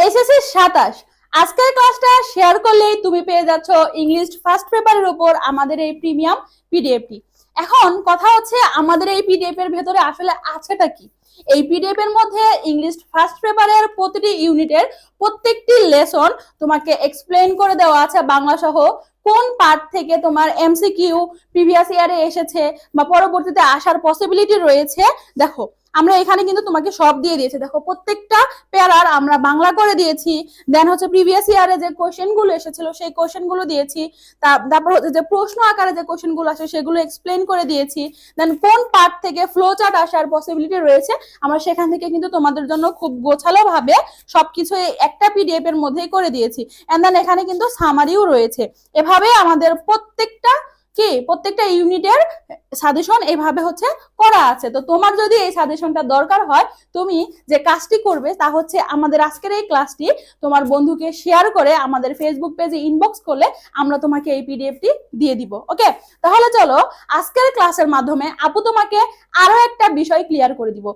SSC 27 আজকের ক্লাসটা share করলেই তুমি পেয়ে যাচ্ছ ইংলিশ ফার্স্ট পেপারের উপর আমাদের এই প্রিমিয়াম পিডিএফটি। এখন কথা হচ্ছে আমাদের এই পিডিএফ এর ভেতরে আসলে আছেটা কি। এই পিডিএফ এর মধ্যে ইংলিশ ফার্স্ট পেপারের প্রতিটি ইউনিটের প্রত্যেকটি লেসন তোমাকে এক্সপ্লেইন করে দেওয়া আছে বাংলা সহ, কোন পার্ট থেকে তোমার এমসিকিউ প্রিভিয়াস ইয়ারে এসেছে বা পরবর্তীতে আসার পসিবিলিটি রয়েছে। দেখো আমরা এখানে কিন্তু তোমাকে সব দিয়ে দিয়েছি, দেখো প্রত্যেকটা প্যারার আমরা বাংলা করে দিয়েছি। দেন হচ্ছে প্রিভিয়াস ইয়ারে যে কোশ্চেন গুলো এসেছিল সেই কোশ্চেন গুলো দিয়েছি। তারপর হচ্ছে যে প্রশ্ন আকারে যে কোশ্চেন গুলো আসে সেগুলো এক্সপ্লেন করে দিয়েছি। দেন কোন পার্ট থেকে ফ্লো চার্ট আসার পসিবিলিটি রয়েছে আমরা সেখান থেকে কিন্তু তোমাদের জন্য খুব গোছালো ভাবে সবকিছু একটা পিডিএফ এর মধ্যেই করে দিয়েছি। এন্ড দেন এখানে কিন্তু সামারিও রয়েছে। এভাবে আমাদের প্রত্যেকটা ইউনিটের সাজেশন এইভাবে হচ্ছে করা আছে। তো তোমার যদি এই সাজেশনটা দরকার হয় তুমি যে কাজটি করবে তা হচ্ছে আমাদের আজকের এই ক্লাসটি তোমার বন্ধুকে শেয়ার করে আমাদের ফেসবুক পেজে ইনবক্স করলে আমরা তোমাকে এই পিডিএফটি দিয়ে দিব। ওকে, তাহলে চলো আজকের ক্লাসের মাধ্যমে আপু তোমাকে আরো একটা বিষয় ক্লিয়ার করে দিব।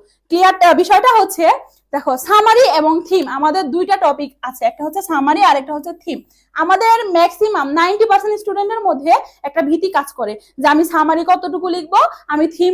বিষয়টা হচ্ছে দেখো সামারি এবং থিম, আমাদের দুইটা টপিক আছে, একটা হচ্ছে সামারি আর একটা হচ্ছে থিম। আমাদের ম্যাক্সিমাম 90% স্টুডেন্টের মধ্যে একটা ভীতি কাজ করে যে আমি সামারি কতটুকু লিখবো, আমি থিম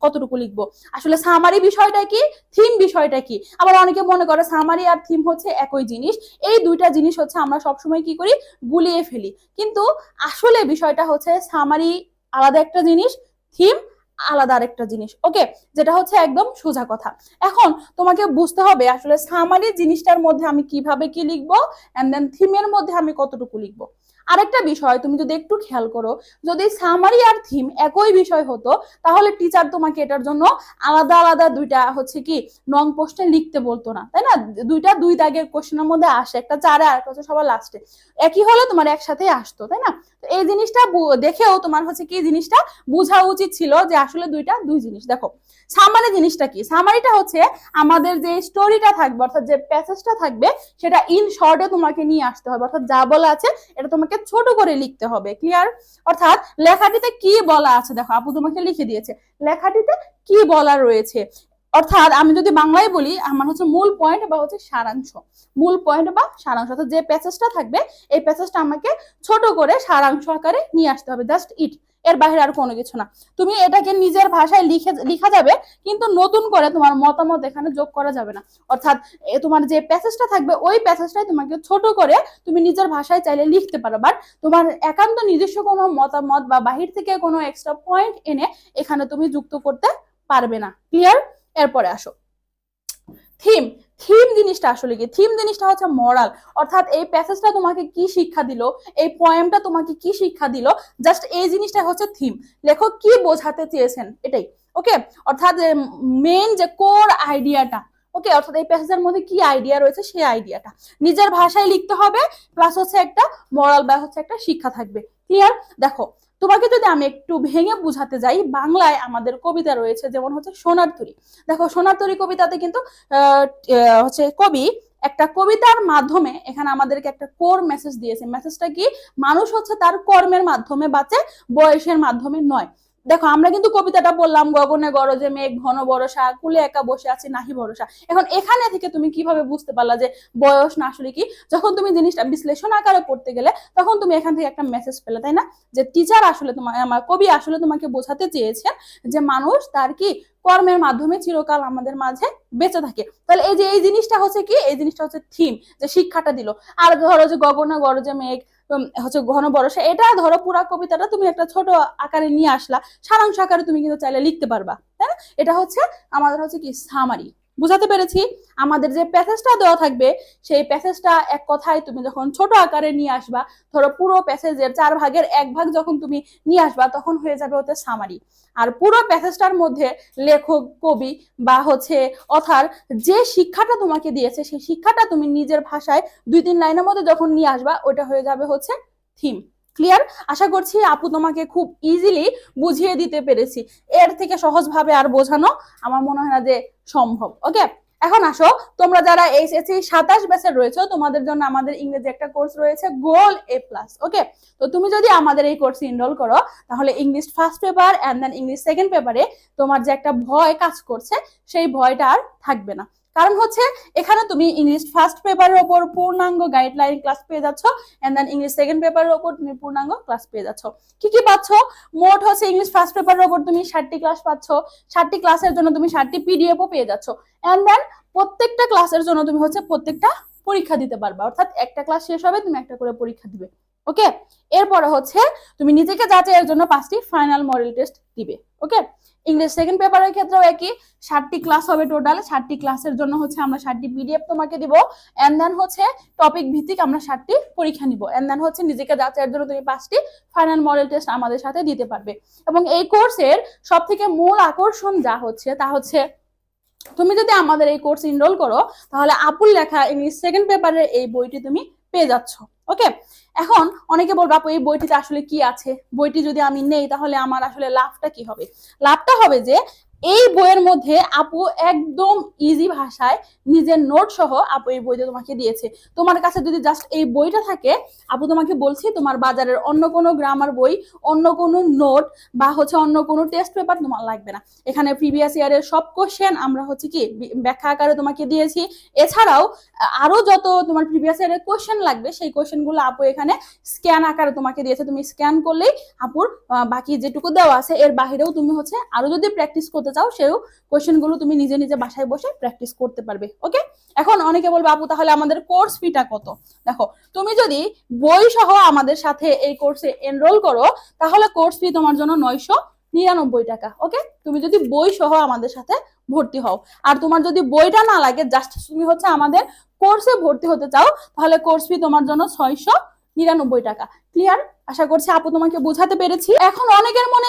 কতটুকু লিখবো। আসলে সামারি বিষয়টা কি, থিম বিষয়টা কি। আবার অনেকে মনে করে সামারি আর থিম হচ্ছে একই জিনিস। এই দুইটা জিনিস হচ্ছে আমরা সবসময় কি করি, গুলিয়ে ফেলি। কিন্তু আসলে বিষয়টা হচ্ছে সামারি আলাদা একটা জিনিস, থিম আলাদা আরেকটা জিনিস। ওকে, যেটা হচ্ছে একদম সোজা কথা। এখন তোমাকে বুঝতে হবে আসলে সামারি জিনিসটার মধ্যে আমি কিভাবে কি লিখবো, এন্ড দেন থিমের মধ্যে আমি কতটুকু লিখবো। আরেকটা বিষয় তুমি যদি একটু খেয়াল করো, যদি সামারি আর থিম একই বিষয় হতো তাহলে টিচার তোমাকে এটার জন্য আলাদা আলাদা দুইটা হচ্ছে কি নং পোস্টে লিখতে বলতো না, তাই না? দুইটা দুই দাগের কোশ্চেনের মধ্যে আসে, একটা চারে আর একটা হচ্ছে সবার লাস্টে, একই হলে তোমার একসাথে আসতো, তাই না? তো এই জিনিসটা দেখেও তোমার হচ্ছে কি জিনিসটা বোঝা উচিত ছিল যে আসলে দুই জিনিস। দেখো সামারি জিনিসটা কি, সামারিটা হচ্ছে আমাদের যে স্টোরিটা থাকবে অর্থাৎ যে প্যাসেজটা থাকবে সেটা ইন শর্টে তোমাকে নিয়ে আসতে হবে, অর্থাৎ যা বলা আছে এটা তোমাকে ছোট করে লিখতে হবে। ক্লিয়ার? অর্থাৎ লেখাটিতে কি বলা আছে, দেখো আপু তোমাকে লিখে দিয়েছে লেখাটিতে কি বলা রয়েছে। অর্থাৎ আমি যদি বাংলায় বলি আমার হচ্ছে মূল পয়েন্ট বা হচ্ছে সারাংশ, মূল পয়েন্ট বা সারাংশ, অর্থাৎ যে প্যাসেজটা থাকবে এই প্যাসেজটা আমাকে ছোট করে সারাংশ আকারে নিয়ে আসতে হবে, জাস্ট ইট, এর বাইরে আর কোনো কিছু না। তুমি এটাকে নিজের ভাষায় লিখা যাবে কিন্তু নতুন করে তোমার মতামত এখানে যোগ করা যাবে না। অর্থাৎ তোমার যে প্যাসেজটা থাকবে ওই প্যাসেজটাই তোমাকে ছোট করে তুমি নিজের ভাষায় চাইলে লিখতে পারো, বাট তোমার একান্ত নিজস্ব কোনো মতামত বা বাহির থেকে কোনো এক্সট্রা পয়েন্ট এনে এখানে তুমি যুক্ত করতে পারবে না। ক্লিয়ার? এরপরে আসো থিম। থিম জিনিসটা আসলে কি, থিম জিনিসটা হচ্ছে মরাল, অর্থাৎ এই প্যাসেজটা তোমাকে কি শিক্ষা দিল, এই পোয়েমটা তোমাকে কি শিক্ষা দিল, জাস্ট এই জিনিসটা হচ্ছে থিম। লেখক কি বোঝাতে চেয়েছেন এটাই। ওকে, অর্থাৎ মেইন যে কোর আইডিয়াটা, ওকে, অর্থাৎ এই প্যাসেজের মধ্যে কি আইডিয়া রয়েছে সেই আইডিয়াটা নিজের ভাষায় লিখতে হবে, প্লাস হচ্ছে একটা মরাল বা হচ্ছে একটা শিক্ষা থাকবে। ক্লিয়ার? দেখো তোমাকে যদি আমি একটু ভেঙে বুঝাতে যাই, বাংলায় আমাদের কবিতা রয়েছে যেমন হচ্ছে সোনার তরী। দেখো সোনার তরী কবিতাতে কিন্তু হচ্ছে কবি একটা কবিতার মাধ্যমে এখানে আমাদেরকে একটা কোর মেসেজ দিয়েছে। মেসেজটা কি, মানুষ হচ্ছে তার কর্মের মাধ্যমে বাঁচে, বয়সের মাধ্যমে নয়। দেখো আমরা কিন্তু কবিতাটা বললাম গগনে গরজে মেঘ ঘন বর্ষা কুলে একা বসে আছে নাহি ভরসা। এখন এখানে থেকে তুমি কিভাবে বুঝতে পারলা যে বয়স না আসলে কি? যখন তুমি জিনিসটা বিশ্লেষণ আকারে পড়তে গেলে তখন তুমি এখান থেকে একটা মেসেজ পেলে, তাই না? যে টিচার আসলে আমার কবি আসলে তোমাকে বোঝাতে চেয়েছেন যে মানুষ তার কি কর্মের মাধ্যমে চিরকাল আমাদের মাঝে বেঁচে থাকে। তাহলে এই যে এই জিনিসটা হচ্ছে কি, এই জিনিসটা হচ্ছে থিম, যে শিক্ষাটা দিল। আর ধরো যে গগনে গরজে মেঘ হচ্ছে ঘন বর্ষা, এটা ধরো পুরা কবিতাটা তুমি একটা ছোট আকারে নিয়ে আসলা, সারাংশ আকারে তুমি কিন্তু চাইলে লিখতে পারবা, তাই না? এটা হচ্ছে আমাদের হচ্ছে কি সামারি। বুঝাতে পেরেছি? আমাদের যে প্যাসেজটা দেওয়া থাকবে সেই প্যাসেজটা এক কথায় তুমি যখন ছোট আকারে নিয়ে আসবা, ধরো পুরো প্যাসেজের 4/1 যখন তুমি নিয়ে আসবা তখন হয়ে যাবে হচ্ছে সামারি। আর পুরো প্যাসেজটার মধ্যে লেখক কবি বা হচ্ছে অথার যে শিক্ষাটা তোমাকে দিয়েছে সেই শিক্ষাটা তুমি নিজের ভাষায় 2-3 লাইনের মধ্যে যখন নিয়ে আসবা ওটা হয়ে যাবে হচ্ছে থিম। ক্লিয়ার? আশা করছি আপু তোমাকে খুব ইজিলি বুঝিয়ে দিতে পেরেছি। এর থেকে সহজভাবে আর বোঝানো আমার মনে হয় না যে সম্ভব। ওকে, এখন আসো তোমরা যারা এসএসসি 27 ব্যাচের রয়েছে তোমাদের জন্য আমাদের ইংরেজি একটা কোর্স রয়েছে গোল A+। ওকে, তো তুমি যদি আমাদের এই কোর্সে এনরোল করো তাহলে English first paper and then English second পেপারে তোমার যে একটা ভয় কাজ করছে সেই ভয়টা আর থাকবে না। কারণ হচ্ছে এখানে তুমি ইংলিশ ফার্স্ট পেপারের ওপর পূর্ণাঙ্গ গাইডলাইন ক্লাস পেয়ে যাচ্ছ, এন্ড দেন ইংলিশ সেকেন্ড পেপারের ওপর তুমি পূর্ণাঙ্গ ক্লাস পেয়ে যাচ্ছ। কি কি পাচ্ছ? মোট হচ্ছে ইংলিশ ফার্স্ট পেপারের ওপর তুমি 60টি ক্লাস পাচ্ছ, 60টি ক্লাসের জন্য তুমি 60টি পিডিএফও পেয়ে যাচ্ছ, এন্ড দেন প্রত্যেকটা ক্লাসের জন্য তুমি হচ্ছে প্রত্যেকটা পরীক্ষা দিতে পারবা, অর্থাৎ একটা ক্লাস শেষ হবে তুমি একটা করে পরীক্ষা দিবে। ওকে, এরপরে হচ্ছে তুমি নিজেকে যাচাইয়ের জন্য 5টি ফাইনাল মডেল টেস্ট দিবে। ওকে, ইংলিশ সেকেন্ড পেপারের ক্ষেত্রেও একই, 60টি ক্লাস হবে টোটাল, 60টি ক্লাসের জন্য হচ্ছে আমরা 60টি পিডিএফ তোমাকে দিব, এন্ড দেন হচ্ছে টপিক ভিত্তিক আমরা 60টি পরীক্ষা নিব, এন্ড দেন হচ্ছে নিজেকে যাচাইয়ের জন্য তুমি 5টি ফাইনাল মডেল টেস্ট আমাদের সাথে দিতে পারবে। এবং এই কোর্সের সব থেকে মূল আকর্ষণ যা হচ্ছে তা হচ্ছে তুমি যদি আমাদের এই কোর্স এনরোল করো তাহলে আপুর লেখা ইংলিশ সেকেন্ড পেপারের এই বইটি তুমি পেয়ে যাচ্ছ। ওকে, এখন অনেকে বলবো আপু এই বইটিতে আসলে কি আছে, বইটি যদি আমি নেই তাহলে আমার আসলে লাভটা কি হবে? লাভটা হবে যে এই বইয়ের মধ্যে আপু একদম ইজি ভাষায় নিজের নোট সহ আপু এই বইটা তোমাকে দিয়েছে। তোমার কাছে যদি জাস্ট এই বইটা থাকে, আপু তোমাকে বলছি তোমার বাজারের অন্য কোনো গ্রামার বই, অন্য কোনো নোট বা হচ্ছে অন্য কোনো টেস্ট পেপার তোমার লাগবে না। এখানে প্রিভিয়াস ইয়ারের সব কোশ্চেন আমরা হচ্ছে কি ব্যাখ্যা আকারে তোমাকে দিয়েছি, এছাড়াও আরো যত তোমার প্রিভিয়াস ইয়ারের কোশ্চেন লাগবে সেই কোশ্চেনগুলো আপু এখানে স্ক্যান আকারে তোমাকে দিয়েছে। তুমি স্ক্যান করলেই আপুর বাকি যেটুকু দেওয়া আছে এর বাহিরেও তুমি হচ্ছে আরো যদি প্র্যাকটিস করতে চাও সেও কোশ্চেন গুলো তুমি নিজে নিজে বাসায় বসে প্র্যাকটিস করতে পারবে। ওকে, এখন অনেকে বলবে আপু তাহলে আমাদের কোর্স ফিটা কত? দেখো, তুমি যদি বই সহ আমাদের সাথে এই কোর্সে এনরোল করো তাহলে কোর্স ফি তোমার জন্য 999 টাকা। ওকে, তুমি যদি বই সহ আমাদের সাথে ভর্তি হও, আর তোমার যদি বইটা না লাগে জাস্ট তুমি হচ্ছে আমাদের কোর্সে ভর্তি হতে চাও তাহলে কোর্স ফি তোমার জন্য 699 টাকা। ক্লিয়ার? আশা করছি আপু তোমাকে বোঝাতে পেরেছি। এখন অনেকের মনে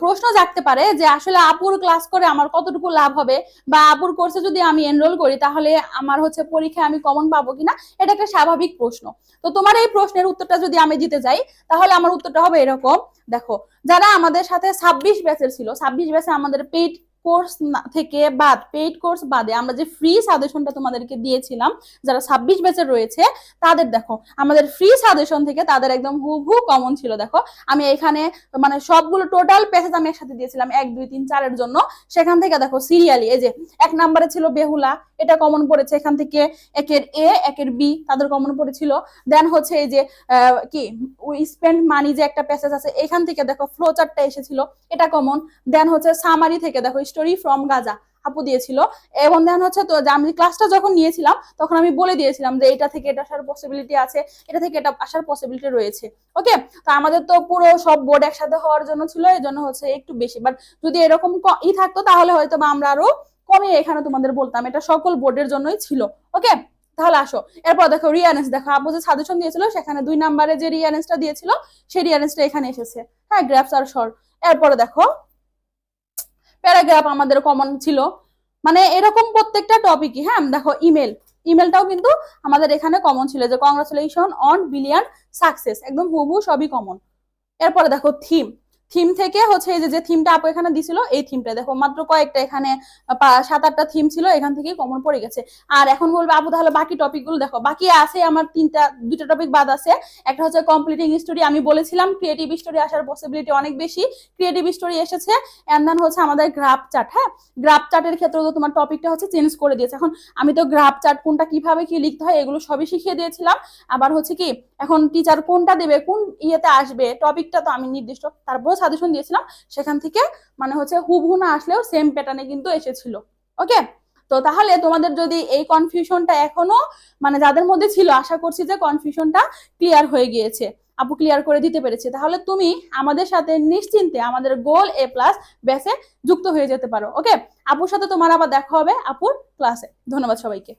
প্রশ্ন জাগতে পারে যে আসলে আপুর ক্লাস করে আমার কতটুকু লাভ হবে, বা আপুর কোর্সে যদি আমি এনরোল করি তাহলে আমার হচ্ছে পরীক্ষায় আমি কমন পাবো কিনা, এটা একটা স্বাভাবিক প্রশ্ন। তো তোমার এই প্রশ্নের উত্তরটা যদি আমি দিতে যাই তাহলে আমার উত্তরটা হবে এরকম। দেখো, যারা আমাদের সাথে 26 ব্যাচের ছিল, 26 ব্যাচে আমাদের পেইড কোর্স থেকে বাদ, পেইড কোর্স বাদে আমরা যে ফ্রি সাজেশনটা তোমাদেরকে দিয়েছিলাম, যারা 26 ব্যাচের রয়েছে তাদের দেখো আমাদের ফ্রি সাজেশন থেকে তাদের একদম হুবহু কমন ছিল। দেখো আমি এখানে মানে সবগুলো টোটাল প্যাসেজ আমি একসাথে দিয়েছিলাম 1 2 3 4 এর জন্য। সেখান থেকে দেখো সিরিয়ালি এই যে 1 নম্বরে ছিল বেহুলা, এটা কমন পড়েছে এখান থেকে, একের এ একের বি তাদের কমন পড়েছিল। দেন হচ্ছে এই যে কি স্পেন্ড মানি যে একটা প্যাসেজ আছে এখান থেকে দেখো ফ্লো চার্টটা এসেছিল, এটা কমন। দেন হচ্ছে সামারি থেকে দেখো স্টোরি ফ্রম গাজা আপু দিয়েছিল। এবং দেন হচ্ছে তো আমি ক্লাসটা যখন নিয়েছিলাম তখন আমি বলে দিয়েছিলাম যে এটা থেকে এটা আসার পসিবিলিটি আছে, এটা থেকে এটা আসার পসিবিলিটি রয়েছে। ওকে, তো আমাদের তো পুরো সব বোর্ড একসাথে হওয়ার জন্য ছিল, এই জন্য হচ্ছে একটু বেশি, বাট যদি এরকম থাকতো তাহলে হয়তো বা আমরা আরো কমে এখানে তোমাদের বলতাম, এটা সকল বোর্ডের জন্যই ছিল। ওকে, তাহলে আসো এরপর দেখো রিয়ানেস। দেখো আপু যে সাজেশন দিয়েছিল সেখানে 2 নম্বরে যে রিয়ানেসটা দিয়েছিল সেই রিয়ানেসটা এখানে এসেছে। হ্যাঁ, গ্রাফস আর শর্ট। এরপরে দেখো প্যারাগ্রাফ আমাদের কমন ছিল, মানে এরকম প্রত্যেকটা টপিকই। হ্যাঁ দেখো ইমেলটাও কিন্তু আমাদের এখানে কমন ছিল, যে কংগ্রাচুলেশন অন বিলিয়ন সাকসেস, একদম হুবহু সবই কমন। এরপরে দেখো থিম থেকে হচ্ছে এই যে থিমটা আপু এখানে দিছিল, এই থিমটা দেখো মাত্র কয়েকটা এখানে 7-8টা থিম ছিল, এখান থেকে কমন পড়ে গেছে। আর এখন বলবো আপু তাহলে বাকি টপিকগুলো দেখো, বাকি আছে আমার 2টা টপিক বাদ আছে। একটা হচ্ছে কমপ্লিটিং স্টোরি, আমি বলেছিলাম ক্রিয়েটিভ স্টোরি আসার পসিবিলিটি অনেক বেশি, ক্রিয়েটিভ স্টোরি এসেছে। এন্ড দেন হচ্ছে আমাদের গ্রাফ চার্ট। হ্যাঁ, গ্রাফ চার্টের ক্ষেত্রে তো তোমার টপিকটা হচ্ছে চেঞ্জ করে দিয়েছে, এখন আমি তো গ্রাফ চার্ট কোনটা কিভাবে কি লিখতে হয় এগুলো সবই শিখিয়ে দিয়েছিলাম। আবার হচ্ছে কি এখন টিচার কোনটা দেবে, কোন ইয়েতে আসবে টপিকটা তো আমি নির্দিষ্ট তারপর সাজেশন দিয়েছিলাম, সেখান থেকে মানে হচ্ছে হুবহু না আসলেও সেম প্যাটার্নে কিন্তু এসেছিল। ওকে, তো তাহলে তোমাদের যদি এই কনফিউশনটা এখনো মানে যাদের মধ্যে ছিল, আশা করছি যে কনফিউশনটা ক্লিয়ার হয়ে গিয়েছে, আপু ক্লিয়ার করে দিতে পেরেছে, তাহলে তুমি আমাদের সাথে নিশ্চিন্তে আমাদের গোল A+ ব্যাচে যুক্ত হয়ে যেতে পারো। ওকে, আপুর সাথে তোমার আবার দেখা হবে আপুর ক্লাসে। ধন্যবাদ সবাইকে।